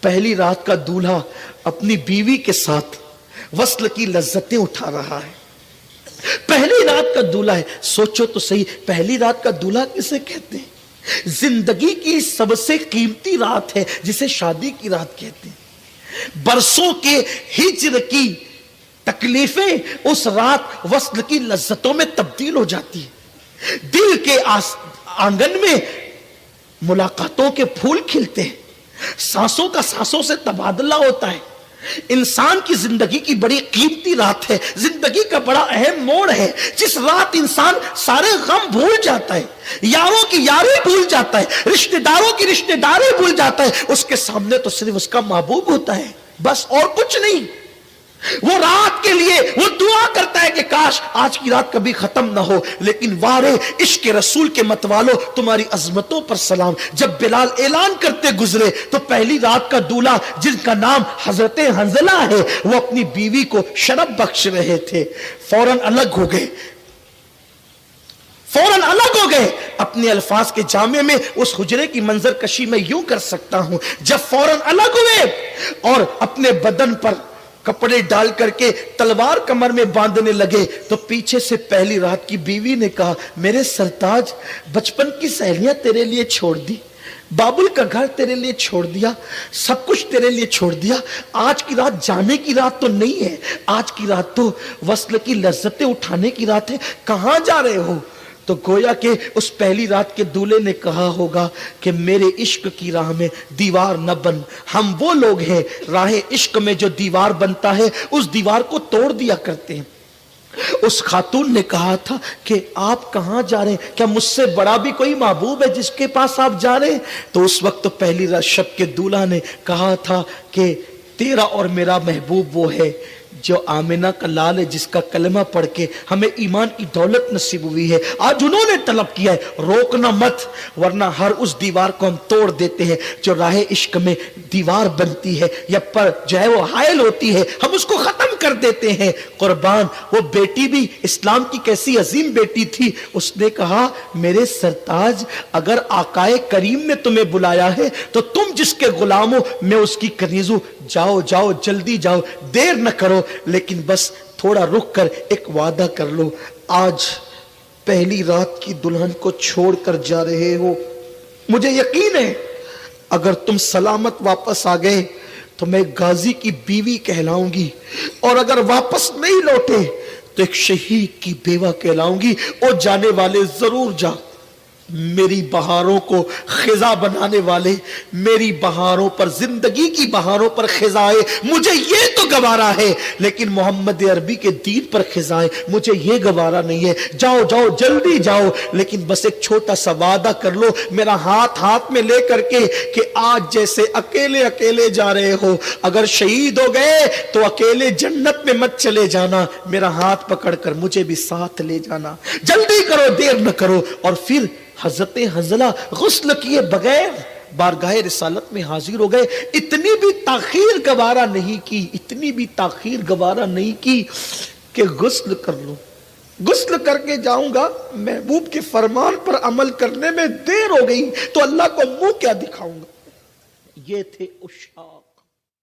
پہلی رات کا دولہا اپنی بیوی کے ساتھ وصل کی لذتیں اٹھا رہا ہے. پہلی رات کا دولہا ہے. سوچو تو صحیح, پہلی رات کا دولہا کسے کہتے ہیں؟ زندگی کی سب سے قیمتی رات ہے جسے شادی کی رات کہتے ہیں. برسوں کے ہجر کی تکلیفیں اس رات وصل کی لذتوں میں تبدیل ہو جاتی ہے. دل کے آنگن میں ملاقاتوں کے پھول کھلتے ہیں, سانسوں کا سانسوں سے تبادلہ ہوتا ہے. انسان کی زندگی کی بڑی قیمتی رات ہے, زندگی کا بڑا اہم موڑ ہے, جس رات انسان سارے غم بھول جاتا ہے, یاروں کی یاری بھول جاتا ہے, رشتہ داروں کی رشتہ داری بھول جاتا ہے. اس کے سامنے تو صرف اس کا محبوب ہوتا ہے, بس اور کچھ نہیں. وہ رات کے لیے وہ دعا کرتا ہے کہ کاش آج کی رات کبھی ختم نہ ہو. لیکن وارے عشق رسول کے متوالو, تمہاری عظمتوں پر سلام. جب بلال اعلان کرتے گزرے تو پہلی رات کا دولہا جن کا نام حضرت حنظلہ ہے, وہ اپنی بیوی کو شرف بخش رہے تھے. فوراً الگ ہو گئے, فوراً الگ ہو گئے. اپنے الفاظ کے جامع میں اس حجرے کی منظر کشی میں یوں کر سکتا ہوں, جب فوراً الگ ہوئے اور اپنے بدن پر کپڑے ڈال کر کے تلوار کمر میں باندھنے لگے تو پیچھے سے پہلی رات کی بیوی نے کہا, میرے سرتاج, بچپن کی سہیلیاں تیرے لیے چھوڑ دی, بابل کا گھر تیرے لیے چھوڑ دیا, سب کچھ تیرے لیے چھوڑ دیا. آج کی رات جانے کی رات تو نہیں ہے, آج کی رات تو وصل کی لذتیں اٹھانے کی رات ہے. کہاں جا رہے ہو؟ تو گویا کہ اس پہلی رات کے دولہے نے کہا ہوگا کہ میرے عشق کی راہ میں دیوار نہ بن. ہم وہ لوگ ہیں راہ عشق میں جو دیوار بنتا ہے اس دیوار کو توڑ دیا کرتے ہیں. اس خاتون نے کہا تھا کہ آپ کہاں جا رہے ہیں, کیا مجھ سے بڑا بھی کوئی محبوب ہے جس کے پاس آپ جا رہے ہیں؟ تو اس وقت تو پہلی رات شب کے دولہا نے کہا تھا کہ تیرا اور میرا محبوب وہ ہے جو آمنہ کا لال ہے, جس کا کلمہ پڑھ کے ہمیں ایمان کی دولت نصیب ہوئی ہے. آج انہوں نے طلب کیا ہے, روکنا مت, ورنہ ہر اس دیوار کو ہم توڑ دیتے ہیں جو راہ عشق میں دیوار بنتی ہے یا پر جو ہے وہ حائل ہوتی ہے, ہم اس کو ختم کر دیتے ہیں. قربان وہ بیٹی بھی اسلام کی کیسی عظیم بیٹی تھی, اس نے کہا میرے سرتاج, اگر آقائے کریم نے تمہیں بلایا ہے تو تم جس کے غلام ہو میں اس کی کنیز ہوں. جاؤ جاؤ جلدی جاؤ, دیر نہ کرو, لیکن بس تھوڑا رک کر ایک وعدہ کر لو. آج پہلی رات کی دلہن کو چھوڑ کر جا رہے ہو, مجھے یقین ہے اگر تم سلامت واپس آ گئے تو میں غازی کی بیوی کہلاؤں گی, اور اگر واپس نہیں لوٹے تو ایک شہید کی بیوہ کہلاؤں گی. او جانے والے ضرور جا, میری بہاروں کو خزاں بنانے والے, میری بہاروں پر, زندگی کی بہاروں پر خزائے, مجھے یہ تو گوارا ہے, لیکن محمد عربی کے دین پر خزائے مجھے یہ گوارا نہیں ہے. جاؤ جاؤ جلدی جاؤ, لیکن بس ایک چھوٹا سا وعدہ کر لو میرا ہاتھ ہاتھ میں لے کر کے کہ آج جیسے اکیلے اکیلے جا رہے ہو, اگر شہید ہو گئے تو اکیلے جنت میں مت چلے جانا, میرا ہاتھ پکڑ کر مجھے بھی ساتھ لے جانا. جلدی کرو, دیر نہ کرو. اور پھر حضرت حنظلہ غسل کیے بغیر بارگاہ رسالت میں حاضر ہو گئے. اتنی بھی تاخیر گوارا نہیں کی, اتنی بھی تاخیر گوارا نہیں کی کہ غسل کر لوں, غسل کر کے جاؤں گا, محبوب کے فرمان پر عمل کرنے میں دیر ہو گئی تو اللہ کو منہ کیا دکھاؤں گا. یہ تھے عشاق.